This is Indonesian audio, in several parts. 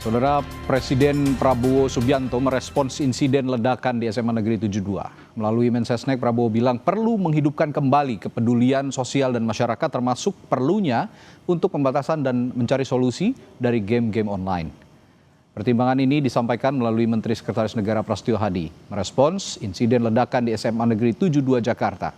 Saudara Presiden Prabowo Subianto merespons insiden ledakan di SMA Negeri 72. Melalui Mensesnek, Prabowo bilang perlu menghidupkan kembali kepedulian sosial dan masyarakat, termasuk perlunya untuk pembatasan dan mencari solusi dari game-game online. Pertimbangan ini disampaikan melalui Menteri Sekretaris Negara Prasetyo Hadi merespons insiden ledakan di SMA Negeri 72 Jakarta.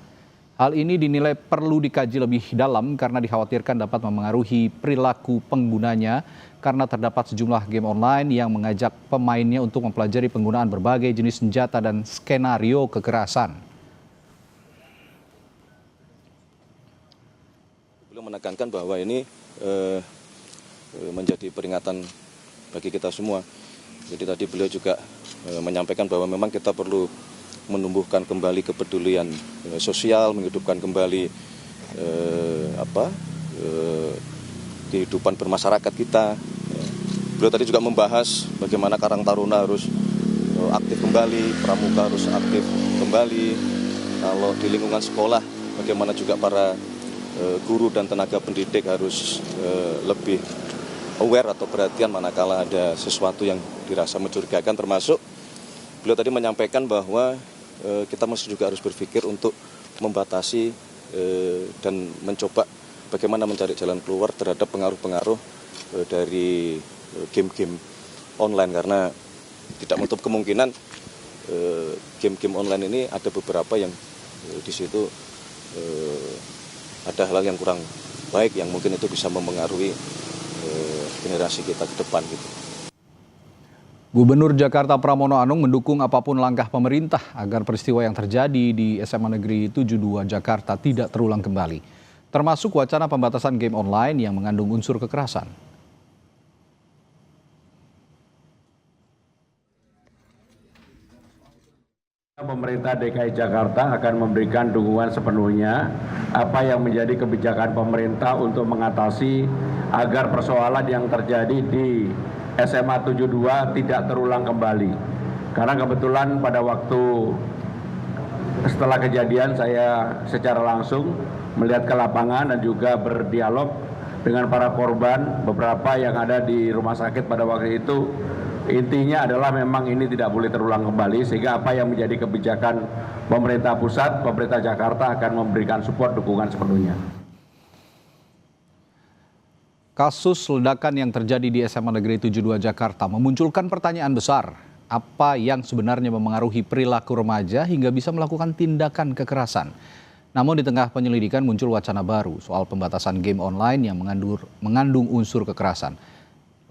Hal ini dinilai perlu dikaji lebih dalam karena dikhawatirkan dapat memengaruhi perilaku penggunanya karena terdapat sejumlah game online yang mengajak pemainnya untuk mempelajari penggunaan berbagai jenis senjata dan skenario kekerasan. Beliau menekankan bahwa ini menjadi peringatan bagi kita semua. Jadi tadi beliau juga menyampaikan bahwa memang kita perlu menumbuhkan kembali kepedulian sosial, menghidupkan kembali kehidupan bermasyarakat kita. Beliau tadi juga membahas bagaimana Karang Taruna harus aktif kembali, Pramuka harus aktif kembali. Kalau di lingkungan sekolah, bagaimana juga para guru dan tenaga pendidik harus lebih aware atau perhatian manakala ada sesuatu yang dirasa mencurigakan, termasuk beliau tadi menyampaikan bahwa kita masih juga harus berpikir untuk membatasi dan mencoba bagaimana mencari jalan keluar terhadap pengaruh-pengaruh dari game-game online, karena tidak menutup kemungkinan game-game online ini ada beberapa yang di situ ada hal yang kurang baik yang mungkin itu bisa mempengaruhi generasi kita ke depan gitu. Gubernur Jakarta Pramono Anung mendukung apapun langkah pemerintah agar peristiwa yang terjadi di SMA Negeri 72 Jakarta tidak terulang kembali, termasuk wacana pembatasan game online yang mengandung unsur kekerasan. Pemerintah DKI Jakarta akan memberikan dukungan sepenuhnya apa yang menjadi kebijakan pemerintah untuk mengatasi agar persoalan yang terjadi di SMA 72 tidak terulang kembali. Karena kebetulan pada waktu setelah kejadian saya secara langsung melihat ke lapangan dan juga berdialog dengan para korban, beberapa yang ada di rumah sakit pada waktu itu. Intinya adalah memang ini tidak boleh terulang kembali, sehingga apa yang menjadi kebijakan pemerintah pusat, pemerintah Jakarta akan memberikan support dukungan sepenuhnya. Kasus ledakan yang terjadi di SMA Negeri 72 Jakarta memunculkan pertanyaan besar. Apa yang sebenarnya memengaruhi perilaku remaja hingga bisa melakukan tindakan kekerasan? Namun di tengah penyelidikan muncul wacana baru soal pembatasan game online yang mengandung unsur kekerasan.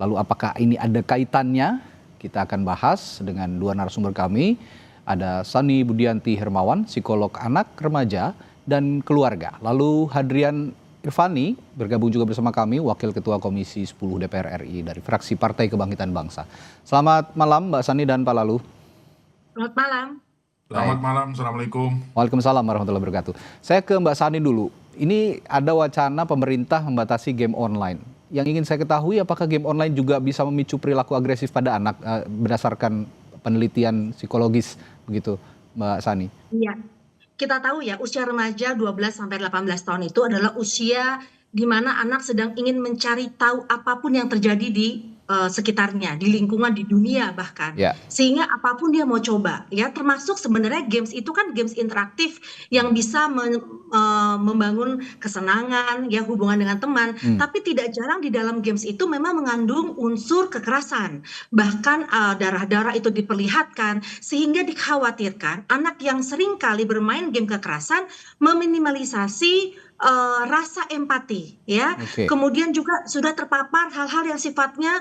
Lalu apakah ini ada kaitannya? Kita akan bahas dengan dua narasumber kami. Ada Sani Budianti Hermawan, psikolog anak, remaja, dan keluarga. Lalu Hadrian Irvani bergabung juga bersama kami, Wakil Ketua Komisi 10 DPR RI dari fraksi Partai Kebangkitan Bangsa. Selamat malam Mbak Sani dan Pak Lalu. Selamat malam. Selamat malam, Assalamualaikum. Waalaikumsalam warahmatullahi wabarakatuh. Saya ke Mbak Sani dulu. Ini ada wacana pemerintah membatasi game online. Yang ingin saya ketahui, apakah game online juga bisa memicu perilaku agresif pada anak berdasarkan penelitian psikologis begitu, Mbak Sani? Iya. Kita tahu ya, usia remaja 12 sampai 18 tahun itu adalah usia di mana anak sedang ingin mencari tahu apapun yang terjadi di sekitarnya, di lingkungan, di dunia bahkan. Ya. Sehingga apapun dia mau coba, ya, termasuk sebenarnya games itu kan games interaktif yang bisa membangun kesenangan, ya, hubungan dengan teman. Tapi tidak jarang di dalam games itu memang mengandung unsur kekerasan. Bahkan darah-darah itu diperlihatkan, sehingga dikhawatirkan anak yang sering kali bermain game kekerasan meminimalisasi rasa empati, ya. Oke. Kemudian juga sudah terpapar hal-hal yang sifatnya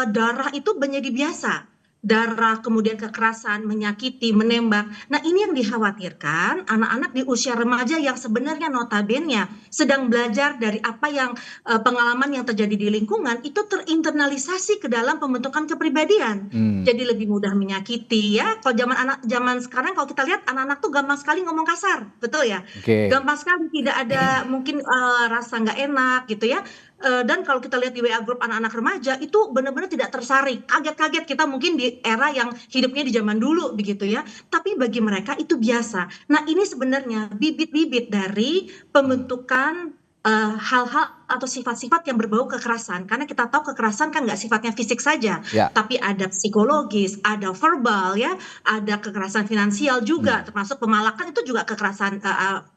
darah itu menjadi biasa. Darah, kemudian kekerasan, menyakiti, menembak. Nah, ini yang dikhawatirkan anak-anak di usia remaja yang sebenarnya notabene sedang belajar dari apa yang pengalaman yang terjadi di lingkungan itu terinternalisasi ke dalam pembentukan kepribadian. Jadi lebih mudah menyakiti, ya. Kalau zaman sekarang kalau kita lihat anak-anak tuh gampang sekali ngomong kasar, betul ya? Oke. Gampang sekali, tidak ada mungkin rasa nggak enak gitu ya. Dan kalau kita lihat di WA grup anak-anak remaja itu benar-benar tidak tersaring, kaget-kaget kita mungkin di era yang hidupnya di zaman dulu begitu ya, tapi bagi mereka itu biasa. Nah, ini sebenarnya bibit-bibit dari pembentukan hal-hal atau sifat-sifat yang berbau kekerasan. Karena kita tahu kekerasan kan nggak sifatnya fisik saja, Ya. tapi ada psikologis, ada verbal ya, ada kekerasan finansial juga, termasuk pemalakan itu juga kekerasan,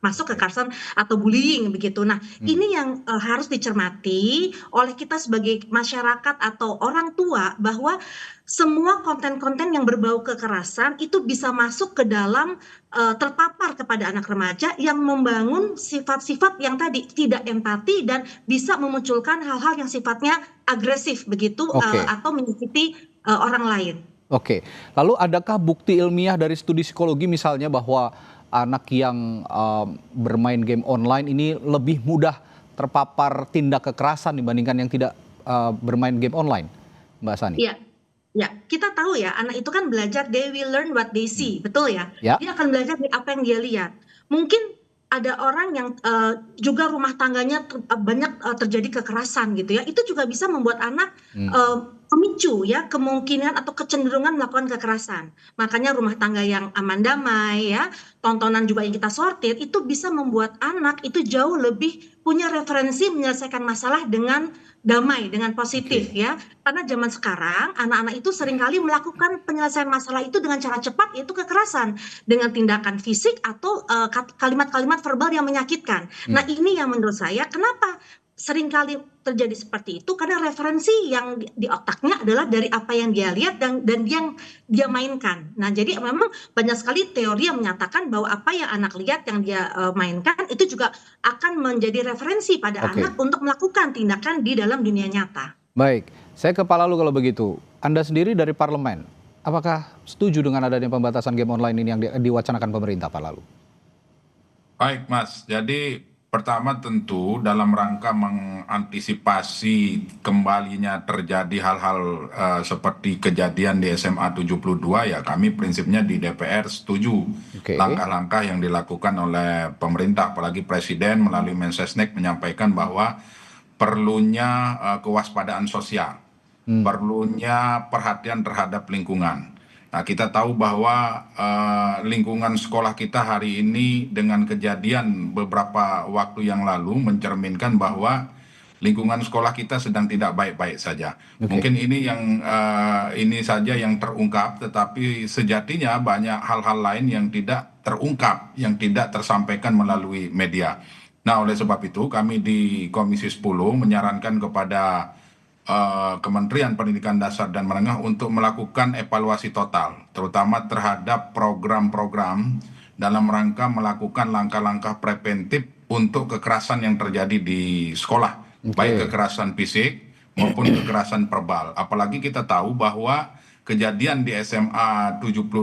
masuk kekerasan atau bullying begitu. Nah, ini yang harus dicermati oleh kita sebagai masyarakat atau orang tua, bahwa semua konten-konten yang berbau kekerasan itu bisa masuk ke dalam terpapar kepada anak remaja yang membangun sifat-sifat yang tadi tidak empati dan bisa memunculkan hal-hal yang sifatnya agresif begitu, Oke. atau menyakiti orang lain. Oke, lalu adakah bukti ilmiah dari studi psikologi misalnya bahwa anak yang bermain game online ini lebih mudah terpapar tindak kekerasan dibandingkan yang tidak bermain game online, Mbak Sani? Iya. Ya, kita tahu ya, anak itu kan belajar, they will learn what they see, betul ya? Ya. Dia akan belajar dari apa yang dia lihat. Mungkin ada orang yang juga rumah tangganya banyak terjadi kekerasan gitu ya, itu juga bisa membuat anak pemicu ya kemungkinan atau kecenderungan melakukan kekerasan. Makanya rumah tangga yang aman damai ya, tontonan juga yang kita sortir, itu bisa membuat anak itu jauh lebih punya referensi menyelesaikan masalah dengan damai, dengan positif ya. Karena zaman sekarang anak-anak itu seringkali melakukan penyelesaian masalah itu dengan cara cepat, yaitu kekerasan, dengan tindakan fisik atau kalimat-kalimat verbal yang menyakitkan. Nah, ini yang menurut saya kenapa seringkali terjadi seperti itu, karena referensi yang di otaknya adalah dari apa yang dia lihat dan yang dia mainkan. Nah, jadi memang banyak sekali teori yang menyatakan bahwa apa yang anak lihat, yang dia mainkan, itu juga akan menjadi referensi pada anak untuk melakukan tindakan di dalam dunia nyata. Baik, saya ke Pak Lalu kalau begitu. Anda sendiri dari parlemen, apakah setuju dengan adanya pembatasan game online ini yang diwacanakan pemerintah, Pak Lalu? Baik, Mas. Jadi pertama tentu dalam rangka mengantisipasi kembalinya terjadi hal-hal seperti kejadian di SMA 72, ya kami prinsipnya di DPR setuju langkah-langkah yang dilakukan oleh pemerintah, apalagi Presiden melalui Mensesnek menyampaikan bahwa perlunya kewaspadaan sosial, perlunya perhatian terhadap lingkungan. Nah, kita tahu bahwa lingkungan sekolah kita hari ini dengan kejadian beberapa waktu yang lalu mencerminkan bahwa lingkungan sekolah kita sedang tidak baik-baik saja. Mungkin ini yang ini saja yang terungkap, tetapi sejatinya banyak hal-hal lain yang tidak terungkap, yang tidak tersampaikan melalui media. Nah, oleh sebab itu kami di Komisi 10 menyarankan kepada Kementerian Pendidikan Dasar dan Menengah untuk melakukan evaluasi total, terutama terhadap program-program dalam rangka melakukan langkah-langkah preventif untuk kekerasan yang terjadi di sekolah, baik kekerasan fisik maupun kekerasan verbal. Apalagi kita tahu bahwa kejadian di SMA 72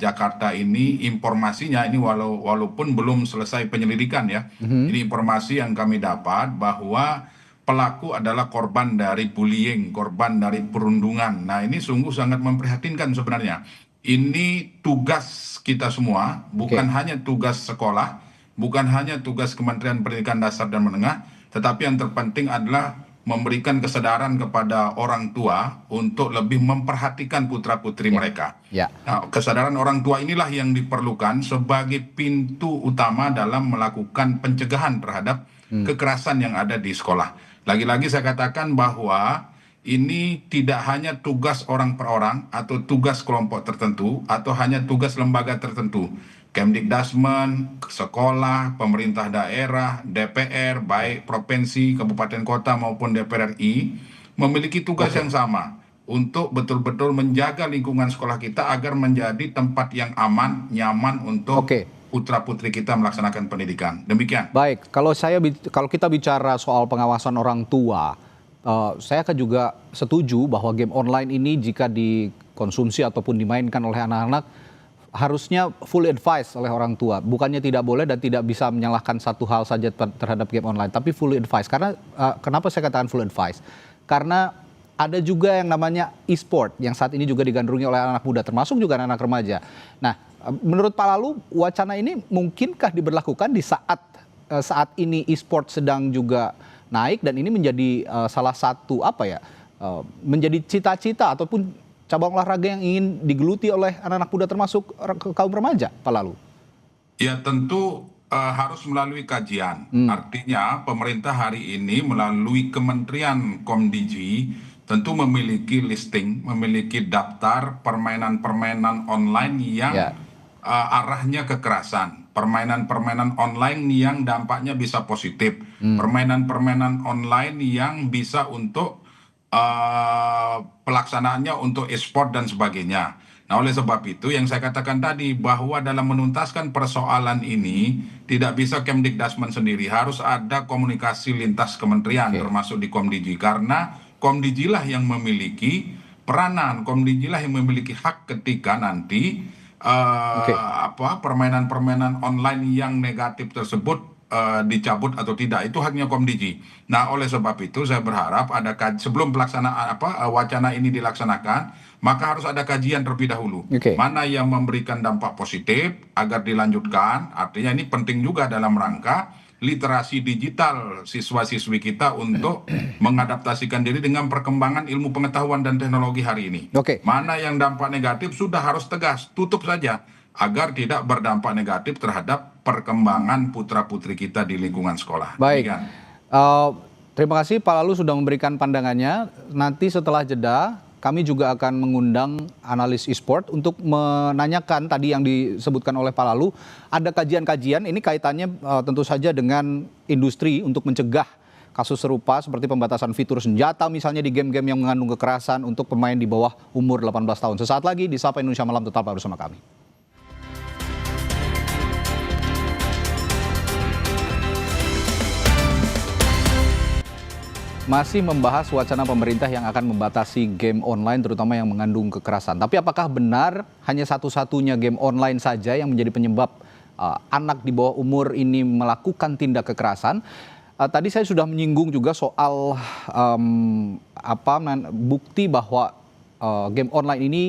Jakarta ini informasinya ini walaupun belum selesai penyelidikan ya, ini informasi yang kami dapat bahwa pelaku adalah korban dari bullying, korban dari perundungan. Nah, ini sungguh sangat memprihatinkan sebenarnya. Ini tugas kita semua, bukan hanya tugas sekolah, bukan hanya tugas Kementerian Pendidikan Dasar dan Menengah, tetapi yang terpenting adalah memberikan kesadaran kepada orang tua untuk lebih memperhatikan putra-putri mereka. Nah, kesadaran orang tua inilah yang diperlukan sebagai pintu utama dalam melakukan pencegahan terhadap kekerasan yang ada di sekolah. Lagi-lagi saya katakan bahwa ini tidak hanya tugas orang per orang atau tugas kelompok tertentu atau hanya tugas lembaga tertentu. Kemdikdasmen, sekolah, pemerintah daerah, DPR, baik provinsi, kabupaten kota maupun DPR RI memiliki tugas yang sama untuk betul-betul menjaga lingkungan sekolah kita agar menjadi tempat yang aman, nyaman untuk putra-putri kita melaksanakan pendidikan. Demikian. Baik, kalau kita bicara soal pengawasan orang tua, saya kan juga setuju bahwa game online ini jika dikonsumsi ataupun dimainkan oleh anak-anak harusnya full advice oleh orang tua. Bukannya tidak boleh dan tidak bisa menyalahkan satu hal saja terhadap game online, tapi full advice. Karena kenapa saya katakan full advice? Karena ada juga yang namanya e-sport yang saat ini juga digandrungi oleh anak muda, termasuk juga anak remaja. Nah, menurut Pak Lalu, wacana ini mungkinkah diberlakukan di saat ini e-sport sedang juga naik dan ini menjadi salah satu menjadi cita-cita ataupun cabang olahraga yang ingin digeluti oleh anak-anak muda termasuk kaum remaja, Pak Lalu? Ya tentu harus melalui kajian. Artinya pemerintah hari ini melalui Kementerian Komdigi tentu memiliki listing, memiliki daftar permainan-permainan online yang Ya. arahnya kekerasan, permainan-permainan online yang dampaknya bisa positif, permainan-permainan online yang bisa untuk pelaksanaannya untuk e-sport dan sebagainya. Nah, oleh sebab itu yang saya katakan tadi bahwa dalam menuntaskan persoalan ini tidak bisa Kemdikbudristek sendiri, harus ada komunikasi lintas kementerian Oke. termasuk di Komdigi, karena Komdigi lah yang memiliki peranan, Komdigi lah yang memiliki hak ketika nanti Oke. permainan-permainan online yang negatif tersebut dicabut atau tidak, itu haknya Komdigi. Nah, oleh sebab itu saya berharap ada sebelum pelaksanaan wacana ini dilaksanakan, maka harus ada kajian terlebih dahulu. Oke. Mana yang memberikan dampak positif agar dilanjutkan. Artinya ini penting juga dalam rangka literasi digital siswa-siswi kita untuk mengadaptasikan diri dengan perkembangan ilmu pengetahuan dan teknologi hari ini. Oke. Mana yang dampak negatif sudah harus tegas, tutup saja agar tidak berdampak negatif terhadap perkembangan putra-putri kita di lingkungan sekolah. Baik. Demikian. Terima kasih Pak Lalu sudah memberikan pandangannya. Nanti setelah jeda, kami juga akan mengundang analis e-sport untuk menanyakan tadi yang disebutkan oleh Pak Lalu. Ada kajian-kajian, ini kaitannya tentu saja dengan industri untuk mencegah kasus serupa seperti pembatasan fitur senjata misalnya di game-game yang mengandung kekerasan untuk pemain di bawah umur 18 tahun. Sesaat lagi di Sapa Indonesia Malam, tetap bersama kami. Masih membahas wacana pemerintah yang akan membatasi game online terutama yang mengandung kekerasan. Tapi apakah benar hanya satu-satunya game online saja yang menjadi penyebab anak di bawah umur ini melakukan tindak kekerasan? Tadi saya sudah menyinggung juga soal bukti bahwa game online ini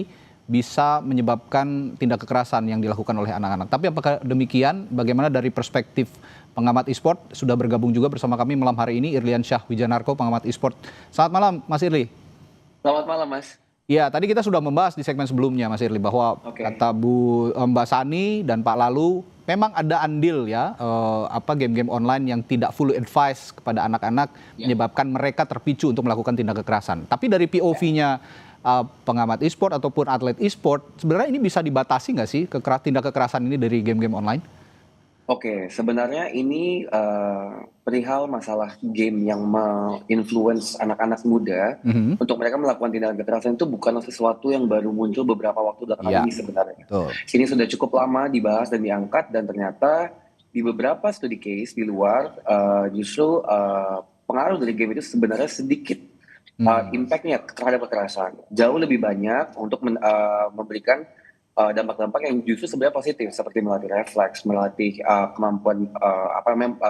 bisa menyebabkan tindak kekerasan yang dilakukan oleh anak-anak. Tapi apakah demikian? Bagaimana dari perspektif pengamat e-sport? Sudah bergabung juga bersama kami malam hari ini Irliansyah Wijanarko, pengamat e-sport. Selamat malam Mas Irli. Selamat malam Mas. Ya, tadi kita sudah membahas di segmen sebelumnya Mas Irli bahwa kata Mbak Sani dan Pak Lalu memang ada andil ya game-game online yang tidak fully advised kepada anak-anak menyebabkan mereka terpicu untuk melakukan tindak kekerasan. Tapi dari POV-nya pengamat e-sport ataupun atlet e-sport, sebenarnya ini bisa dibatasi nggak sih tindak kekerasan ini dari game-game online? Oke, sebenarnya ini perihal masalah game yang menginfluence anak-anak muda untuk mereka melakukan tindakan kekerasan itu bukan sesuatu yang baru muncul beberapa waktu belakangan ini sebenarnya. Ini sudah cukup lama dibahas dan diangkat, dan ternyata di beberapa studi case di luar justru pengaruh dari game itu sebenarnya sedikit. Impact-nya terhadap kekerasan jauh lebih banyak untuk memberikan dampak-dampak yang justru sebenarnya positif, seperti melatih refleks, melatih kemampuan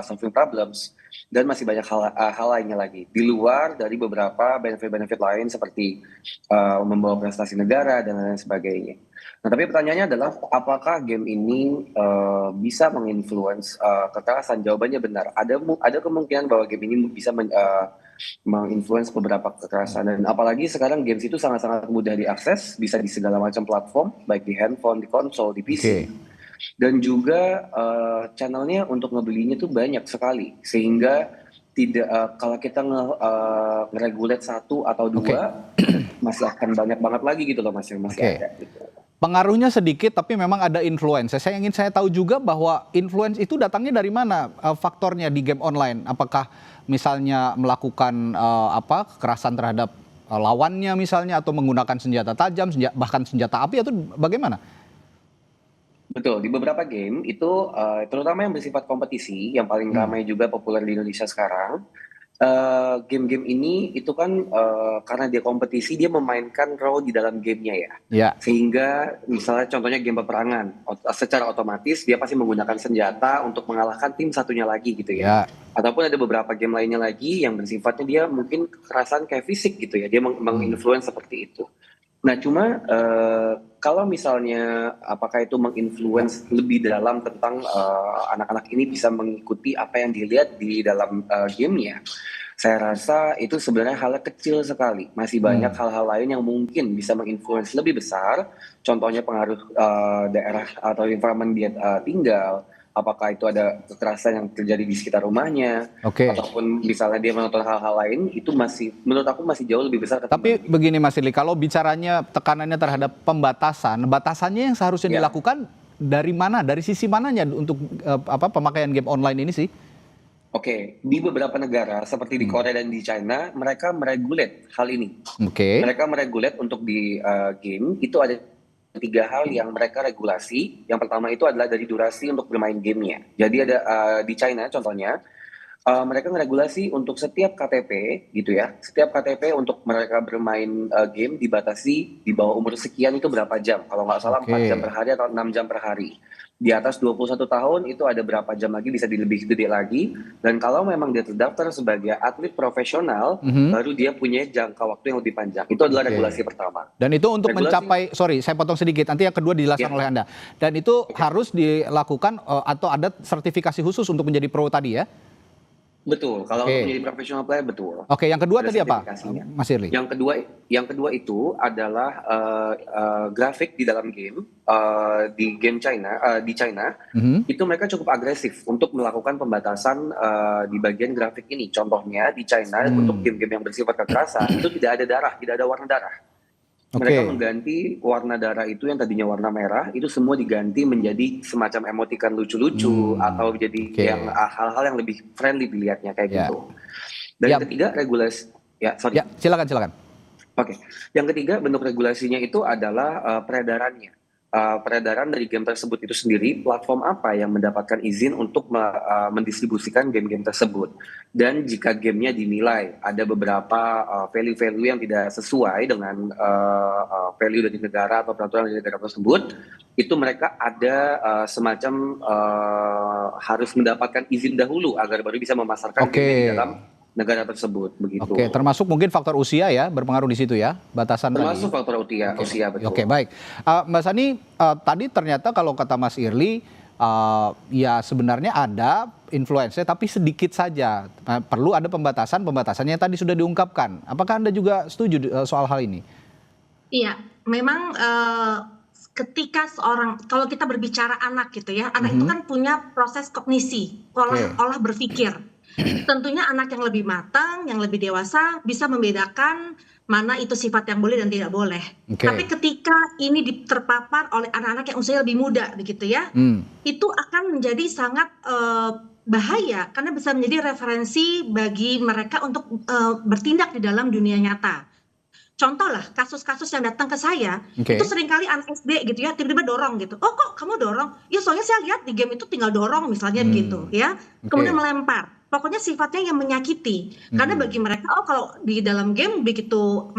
solving problems, dan masih banyak hal lainnya lagi di luar dari beberapa benefit-benefit lain seperti membawa prestasi negara dan lain sebagainya. Nah, tapi pertanyaannya adalah apakah game ini bisa menginfluence kekerasan? Jawabannya benar. Ada kemungkinan bahwa game ini bisa menginfluence beberapa kekerasan, dan apalagi sekarang games itu sangat-sangat mudah diakses, bisa di segala macam platform, baik di handphone, di konsol, di PC. Dan juga channelnya untuk ngebelinya tuh banyak sekali, sehingga tidak kalau kita nge-regulate satu atau dua masih akan banyak banget lagi gitu loh Mas, yang masih ada gitu. Pengaruhnya sedikit tapi memang ada influence. Saya tahu juga bahwa influence itu datangnya dari mana faktornya di game online. Apakah misalnya melakukan kekerasan terhadap lawannya misalnya, atau menggunakan senjata tajam, bahkan senjata api, atau bagaimana? Betul, di beberapa game itu terutama yang bersifat kompetisi yang paling ramai juga populer di Indonesia sekarang. Game-game ini itu kan karena dia kompetisi, dia memainkan role di dalam gamenya ya. Sehingga misalnya contohnya game peperangan, secara otomatis dia pasti menggunakan senjata untuk mengalahkan tim satunya lagi gitu ya. Ataupun ada beberapa game lainnya lagi yang bersifatnya dia mungkin kekerasan kayak fisik gitu ya, dia menginfluence seperti itu. Nah cuma kalau misalnya apakah itu menginfluence lebih dalam tentang anak-anak ini bisa mengikuti apa yang dilihat di dalam gamenya, saya rasa itu sebenarnya hal kecil sekali. Masih banyak hal-hal lain yang mungkin bisa menginfluence lebih besar, contohnya pengaruh daerah atau environment dia tinggal, apakah itu ada kekerasan yang terjadi di sekitar rumahnya, ataupun misalnya dia menonton hal-hal lain, itu masih, menurut aku masih jauh lebih besar. Tapi begini Mas Irli, kalau bicaranya tekanannya terhadap batasannya yang seharusnya dilakukan dari mana, dari sisi mananya untuk pemakaian game online ini sih? Oke, di beberapa negara seperti di Korea dan di China, mereka meregulate hal ini. Mereka meregulate untuk di game itu ada 3 hal yang mereka regulasi. Yang pertama itu adalah dari durasi untuk bermain gamenya. Jadi ada di China contohnya, mereka meregulasi untuk setiap KTP gitu ya. Setiap KTP untuk mereka bermain game dibatasi di bawah umur sekian itu berapa jam. Kalau nggak salah 4 jam per hari atau 6 jam per hari. Di atas 21 tahun itu ada berapa jam lagi, bisa lebih gede lagi. Dan kalau memang dia terdaftar sebagai atlet profesional, baru dia punya jangka waktu yang lebih panjang. Itu adalah regulasi pertama. Dan itu untuk mencapai, sorry saya potong sedikit, nanti yang kedua dijelaskan oleh Anda. Dan itu harus dilakukan atau ada sertifikasi khusus untuk menjadi pro tadi ya? Betul, kalau untuk menjadi professional player betul. Oke, yang kedua tadi apa, Mas Irli? Yang kedua itu adalah grafik di dalam game, di game China, itu mereka cukup agresif untuk melakukan pembatasan di bagian grafik ini. Contohnya di China untuk game-game yang bersifat kekerasan itu tidak ada darah, tidak ada warna darah. Mereka mengganti warna darah itu yang tadinya warna merah, itu semua diganti menjadi semacam emoticon lucu-lucu atau jadi yang hal-hal yang lebih friendly dilihatnya kayak gitu. Dan yang ketiga regulasi, silakan. Oke, yang ketiga bentuk regulasinya itu adalah peredarannya. Peredaran dari game tersebut itu sendiri, platform apa yang mendapatkan izin untuk mendistribusikan game-game tersebut. Dan jika gamenya dinilai ada beberapa value-value yang tidak sesuai dengan value dari negara atau peraturan dari negara tersebut, itu mereka ada semacam harus mendapatkan izin dahulu agar baru bisa memasarkan game di dalam negara tersebut, begitu. Oke, termasuk mungkin faktor usia ya, berpengaruh di situ ya, batasan termasuk tadi. Faktor usia, betul. Oke, baik. Mbak Sani, tadi ternyata kalau kata Mas Irli, ya sebenarnya ada influence tapi sedikit saja. Perlu ada pembatasannya tadi sudah diungkapkan. Apakah Anda juga setuju soal hal ini? Iya, memang ketika kalau kita berbicara anak gitu ya, anak itu kan punya proses kognisi, olah berpikir. Tentunya anak yang lebih matang, yang lebih dewasa bisa membedakan mana itu sifat yang boleh dan tidak boleh. Tapi ketika ini terpapar oleh anak-anak yang usianya lebih muda begitu ya, itu akan menjadi sangat bahaya karena bisa menjadi referensi bagi mereka untuk bertindak di dalam dunia nyata. Contoh lah, kasus-kasus yang datang ke saya, itu seringkali anak SD gitu ya, tiba-tiba dorong gitu. Oh kok kamu dorong? Ya soalnya saya lihat di game itu tinggal dorong misalnya begitu ya. Kemudian melempar. Pokoknya sifatnya yang menyakiti. Karena bagi mereka, oh kalau di dalam game begitu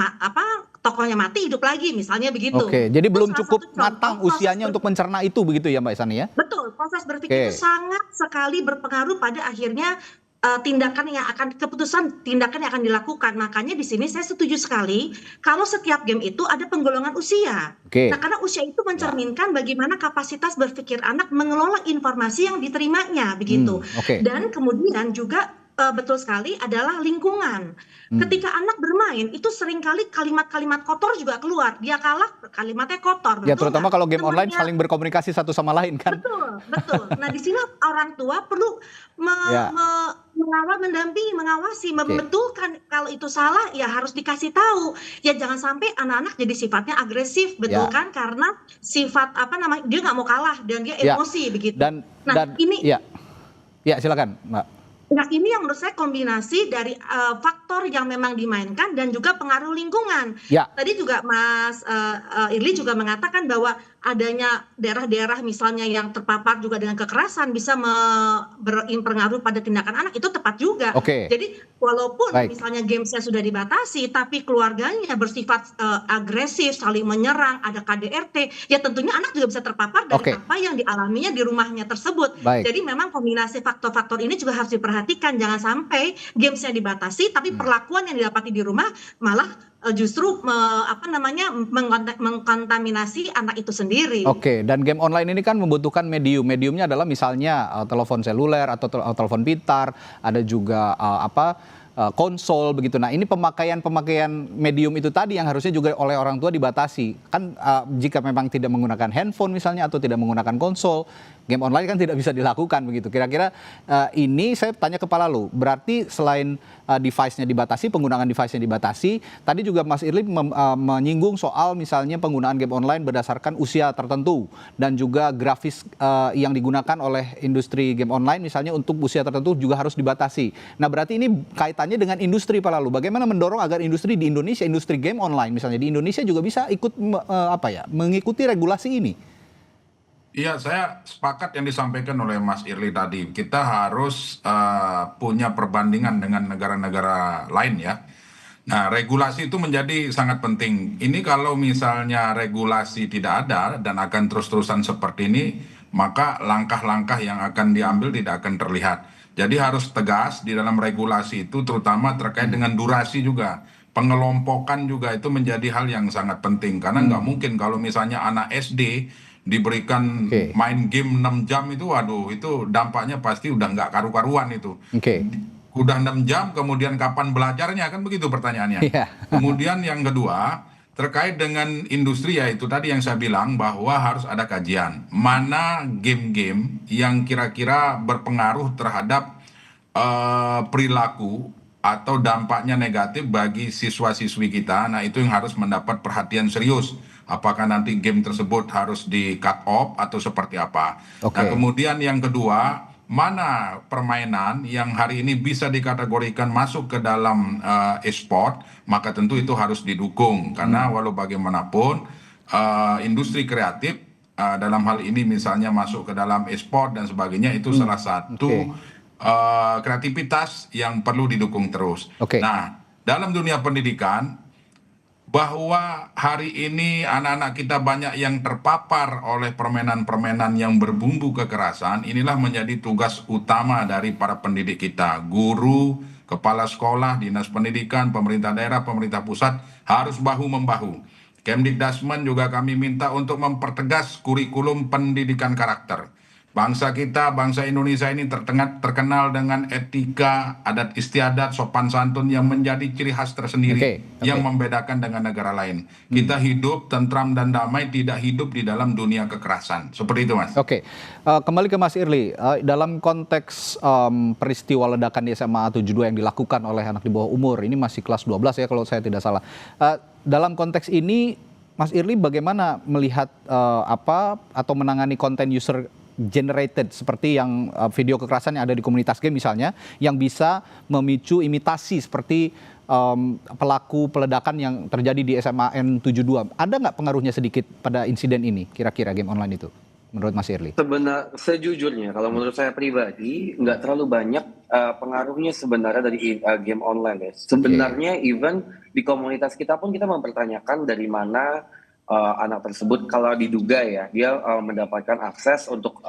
tokohnya mati hidup lagi misalnya begitu. Jadi belum cukup matang usianya untuk mencerna itu begitu ya Mbak Sani ya? Betul, proses berpikir itu sangat sekali berpengaruh pada akhirnya tindakan yang akan dilakukan. Makanya di sini saya setuju sekali kalau setiap game itu ada penggolongan usia. Nah, karena usia itu mencerminkan bagaimana kapasitas berpikir anak mengelola informasi yang diterimanya begitu. Dan kemudian juga betul sekali adalah lingkungan. Ketika anak bermain itu seringkali kalimat-kalimat kotor juga keluar. Dia kalah, kalimatnya kotor. Ya terutama kalau game online saling berkomunikasi satu sama lain kan. Betul. Nah di sini orang tua perlu mengawal, mendampingi, mengawasi, membetulkan kalau itu salah ya harus dikasih tahu. Ya jangan sampai anak-anak jadi sifatnya agresif, betul kan? Karena sifat dia nggak mau kalah dan dia emosi begitu. Silakan Mbak. Nah ini yang menurut saya kombinasi dari faktor yang memang dimainkan dan juga pengaruh lingkungan. Tadi juga Mas Irli juga mengatakan bahwa adanya daerah-daerah misalnya yang terpapar juga dengan kekerasan bisa berpengaruh pada tindakan anak, itu tepat juga. Jadi walaupun misalnya gamesnya sudah dibatasi tapi keluarganya bersifat agresif, saling menyerang, ada KDRT, ya tentunya anak juga bisa terpapar dari apa yang dialaminya di rumahnya tersebut. Jadi memang kombinasi faktor-faktor ini juga harus diperhatikan, jangan sampai gamesnya dibatasi tapi perlakuan yang didapati di rumah malah justru mengkontaminasi anak itu sendiri. Dan game online ini kan membutuhkan mediumnya adalah misalnya telepon seluler atau telepon pintar, ada juga konsol begitu. Nah, ini pemakaian medium itu tadi yang harusnya juga oleh orang tua dibatasi. Kan jika memang tidak menggunakan handphone misalnya atau tidak menggunakan konsol, game online kan tidak bisa dilakukan begitu. Kira-kira ini saya tanya ke Pak Lalu, berarti selain device-nya dibatasi, penggunaan device-nya dibatasi, tadi juga Mas Irli menyinggung soal misalnya penggunaan game online berdasarkan usia tertentu dan juga grafis yang digunakan oleh industri game online misalnya untuk usia tertentu juga harus dibatasi. Nah, berarti ini kaitannya dengan industri Pak Lalu. Bagaimana mendorong agar industri di Indonesia, industri game online misalnya di Indonesia juga bisa ikut mengikuti regulasi ini? Iya, saya sepakat yang disampaikan oleh Mas Irli tadi. Kita harus punya perbandingan dengan negara-negara lain ya. Nah, regulasi itu menjadi sangat penting. Ini kalau misalnya regulasi tidak ada dan akan terus-terusan seperti ini, maka langkah-langkah yang akan diambil tidak akan terlihat. Jadi harus tegas di dalam regulasi itu, terutama terkait dengan durasi juga. Pengelompokan juga itu menjadi hal yang sangat penting. Karena nggak mungkin kalau misalnya anak SD diberikan main game 6 jam itu, waduh, itu dampaknya pasti udah nggak karu-karuan itu. Udah 6 jam, kemudian kapan belajarnya, kan begitu pertanyaannya. Kemudian yang kedua, terkait dengan industri, ya itu tadi yang saya bilang bahwa harus ada kajian. Mana game-game yang kira-kira berpengaruh terhadap perilaku atau dampaknya negatif bagi siswa-siswi kita. Nah, itu yang harus mendapat perhatian serius. Apakah nanti game tersebut harus di cut off atau seperti apa. Nah, kemudian yang kedua, mana permainan yang hari ini bisa dikategorikan masuk ke dalam e-sport, maka tentu itu harus didukung. Karena walau bagaimanapun industri kreatif dalam hal ini misalnya masuk ke dalam e-sport dan sebagainya, itu salah satu kreativitas yang perlu didukung terus. Nah, dalam dunia pendidikan, bahwa hari ini anak-anak kita banyak yang terpapar oleh permainan-permainan yang berbumbu kekerasan, inilah menjadi tugas utama dari para pendidik kita. Guru, kepala sekolah, dinas pendidikan, pemerintah daerah, pemerintah pusat harus bahu-membahu. Kemdikbudristek juga kami minta untuk mempertegas kurikulum pendidikan karakter. Bangsa kita, bangsa Indonesia ini terkenal dengan etika, adat istiadat, sopan santun yang menjadi ciri khas tersendiri yang membedakan dengan negara lain. Kita hidup tentram dan damai, tidak hidup di dalam dunia kekerasan. Seperti itu, Mas. Kembali ke Mas Irli, dalam konteks peristiwa ledakan di SMA 72 yang dilakukan oleh anak di bawah umur, ini masih kelas 12 ya kalau saya tidak salah. Dalam konteks ini, Mas Irli bagaimana melihat atau menangani konten user generated seperti yang video kekerasan yang ada di komunitas game misalnya, yang bisa memicu imitasi seperti pelaku peledakan yang terjadi di SMA N72. Ada nggak pengaruhnya sedikit pada insiden ini kira-kira game online itu menurut Mas Irli? Sejujurnya kalau menurut saya pribadi nggak terlalu banyak pengaruhnya sebenarnya dari game online ya. Sebenarnya even di komunitas kita pun kita mempertanyakan dari mana anak tersebut kalau diduga ya dia mendapatkan akses untuk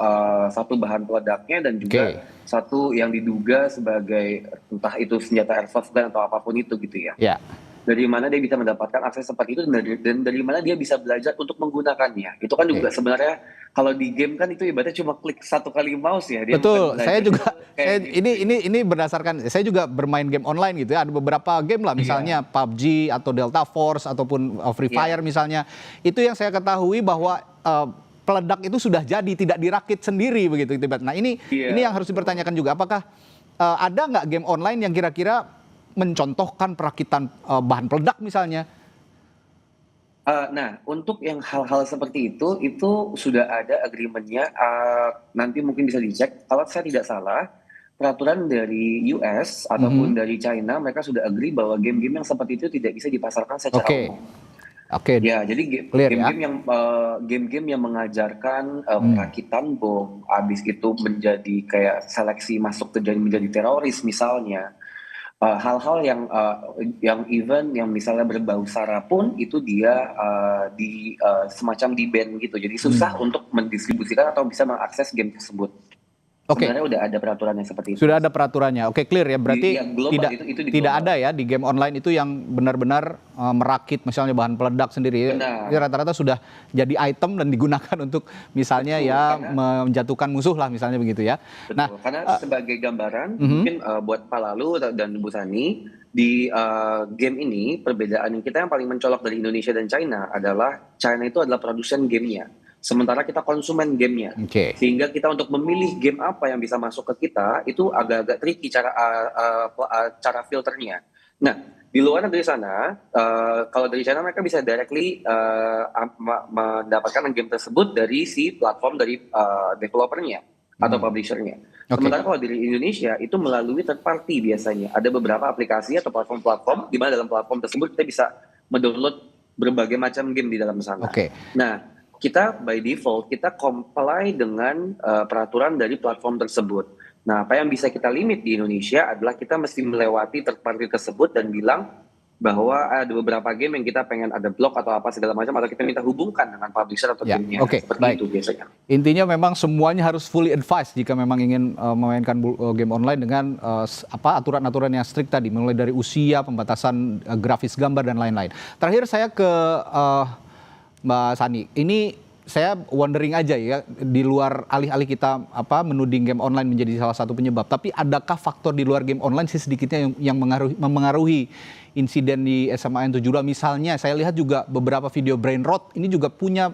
satu bahan peledaknya dan juga satu yang diduga sebagai entah itu senjata airsoft gun atau apapun itu gitu ya. Dari mana dia bisa mendapatkan akses seperti itu dan dari mana dia bisa belajar untuk menggunakannya. Itu kan juga sebenarnya kalau di game kan itu ibaratnya cuma klik satu kali mouse ya. Dia betul. Saya juga ini berdasarkan saya juga bermain game online gitu ya. Ada beberapa game lah misalnya PUBG atau Delta Force ataupun Free Fire misalnya. Itu yang saya ketahui bahwa peledak itu sudah jadi, tidak dirakit sendiri begitu. Nah, ini yang harus dipertanyakan juga, apakah ada nggak game online yang kira-kira mencontohkan perakitan bahan peledak misalnya? Nah, untuk yang hal-hal seperti itu sudah ada agreement-nya. Nanti mungkin bisa dicek. Kalau saya tidak salah, peraturan dari US ataupun dari China, mereka sudah agree bahwa game-game yang seperti itu tidak bisa dipasarkan secara umum. Ya, jadi game-game yang mengajarkan perakitan bom, habis itu menjadi kayak seleksi masuk menjadi teroris misalnya. Hal-hal yang even yang misalnya berbau sara pun itu dia semacam di ban gitu, jadi susah untuk mendistribusikan atau bisa mengakses game tersebut. Oke. Sebenarnya udah ada peraturannya seperti itu. Sudah ada peraturannya. Oke, clear ya. Berarti global, tidak itu di tidak global. ada ya di game online itu yang benar-benar merakit misalnya bahan peledak sendiri. Benar. Jadi rata-rata sudah jadi item dan digunakan untuk misalnya Betul, ya karena menjatuhkan musuh lah misalnya begitu ya. Betul. Nah, Karena sebagai gambaran, mungkin buat Pak Lalu dan Bu Sani, di game ini perbedaan kita yang paling mencolok dari Indonesia dan China adalah China itu adalah produsen gamenya, sementara kita konsumen gamenya. Oke. Sehingga kita untuk memilih game apa yang bisa masuk ke kita itu agak-agak tricky cara filternya. Nah, di luar negeri sana, kalau dari China mereka bisa directly mendapatkan game tersebut dari si platform dari developernya atau publishernya. Oke. Sementara kalau dari Indonesia itu melalui third party biasanya. Ada beberapa aplikasi atau platform-platform di mana dalam platform tersebut kita bisa mendownload berbagai macam game di dalam sana. Oke. Nah, kita by default kita comply dengan peraturan dari platform tersebut. Nah, apa yang bisa kita limit di Indonesia adalah kita mesti melewati third party tersebut dan bilang bahwa ada beberapa game yang kita pengen ada blok atau apa segala macam, atau kita minta hubungkan dengan publisher atau Ya, gamenya. oke, Seperti baik. itu biasanya. Intinya memang semuanya harus fully advised jika memang ingin memainkan game online dengan aturan-aturan yang strict tadi, mulai dari usia, pembatasan grafis gambar dan lain-lain. Terakhir saya ke Mbak Sani. Ini saya wondering aja ya, di luar alih-alih kita menuding game online menjadi salah satu penyebab, tapi adakah faktor di luar game online sih sedikitnya yang memengaruhi insiden di SMA N72? Misalnya saya lihat juga beberapa video brain rot ini juga punya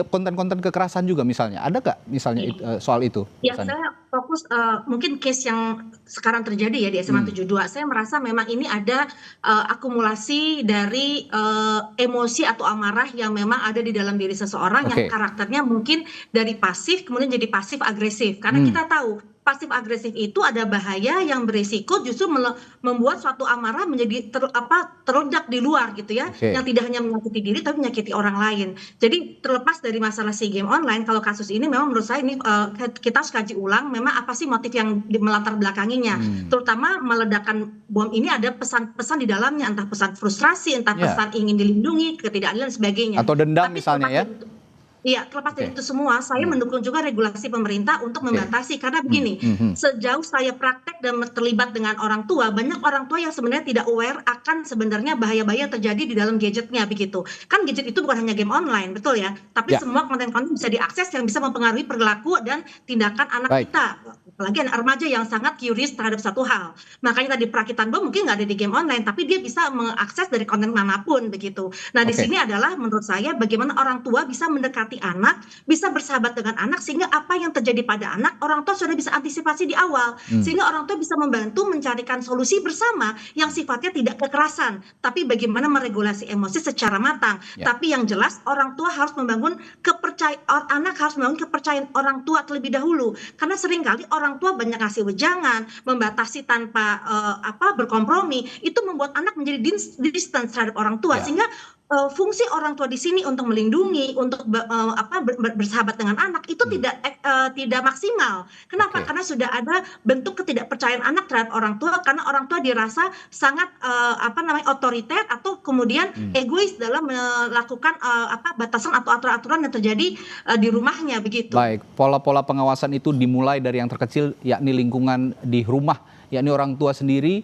konten-konten kekerasan juga misalnya. Ada nggak misalnya soal itu? Ya, saya fokus mungkin case yang sekarang terjadi ya di SMA 72. Saya merasa memang ini ada akumulasi dari emosi atau amarah yang memang ada di dalam diri seseorang yang karakternya mungkin dari pasif kemudian jadi pasif agresif. Karena kita tahu pasif agresif itu ada bahaya yang berisiko justru membuat suatu amarah menjadi terledak di luar gitu ya, yang tidak hanya menyakiti diri tapi menyakiti orang lain. Jadi terlepas dari masalah si game online, kalau kasus ini memang menurut saya ini kita harus kaji ulang memang apa sih motif yang melatar belakanginya. Terutama meledakan bom ini ada pesan-pesan di dalamnya, entah pesan frustrasi, entah pesan ingin dilindungi, ketidakadilan dan sebagainya. Atau dendam Tapi misalnya ya. Iya, terlepas dari itu semua, saya mendukung juga regulasi pemerintah untuk membatasi. Karena begini, sejauh saya praktek dan terlibat dengan orang tua, banyak orang tua yang sebenarnya tidak aware akan sebenarnya bahaya-bahaya yang terjadi di dalam gadgetnya begitu. Kan gadget itu bukan hanya game online, betul ya? Tapi semua konten-konten bisa diakses yang bisa mempengaruhi perilaku dan tindakan anak kita. Apalagi anak remaja yang sangat curious terhadap satu hal. Makanya tadi perakitan bom mungkin nggak ada di game online, tapi dia bisa mengakses dari konten manapun begitu. Nah, di sini adalah menurut saya bagaimana orang tua bisa mendekati anak, bisa bersahabat dengan anak, sehingga apa yang terjadi pada anak, orang tua sudah bisa antisipasi di awal, sehingga orang tua bisa membantu mencarikan solusi bersama yang sifatnya tidak kekerasan, tapi bagaimana meregulasi emosi secara matang. Tapi yang jelas orang tua harus membangun anak harus membangun kepercayaan orang tua terlebih dahulu, karena seringkali orang tua banyak ngasih wejangan, membatasi tanpa berkompromi, itu membuat anak menjadi distance terhadap orang tua, sehingga fungsi orang tua di sini untuk melindungi, untuk bersahabat dengan anak itu tidak maksimal. Kenapa? Karena sudah ada bentuk ketidakpercayaan anak terhadap orang tua, karena orang tua dirasa sangat otoriter atau kemudian egois dalam melakukan batasan atau aturan-aturan yang terjadi di rumahnya begitu. Baik, pola-pola pengawasan itu dimulai dari yang terkecil, yakni lingkungan di rumah, yakni orang tua sendiri,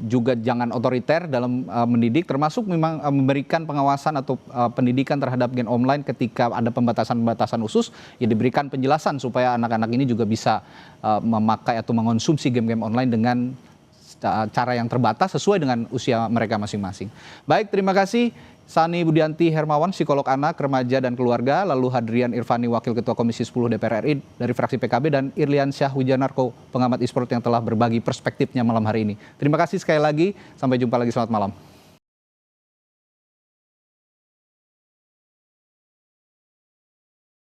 juga jangan otoriter dalam mendidik, termasuk memang memberikan pengawasan atau pendidikan terhadap game online ketika ada pembatasan-pembatasan khusus, ya diberikan penjelasan supaya anak-anak ini juga bisa memakai atau mengonsumsi game-game online dengan cara yang terbatas sesuai dengan usia mereka masing-masing. Baik, terima kasih Sani Budianti Hermawan, psikolog anak, remaja dan keluarga, lalu Hadrian Irvani, Wakil Ketua Komisi 10 DPR RI dari fraksi PKB, dan Irlian Syah Wijanarko, pengamat e-sport yang telah berbagi perspektifnya malam hari ini. Terima kasih sekali lagi, sampai jumpa lagi, selamat malam.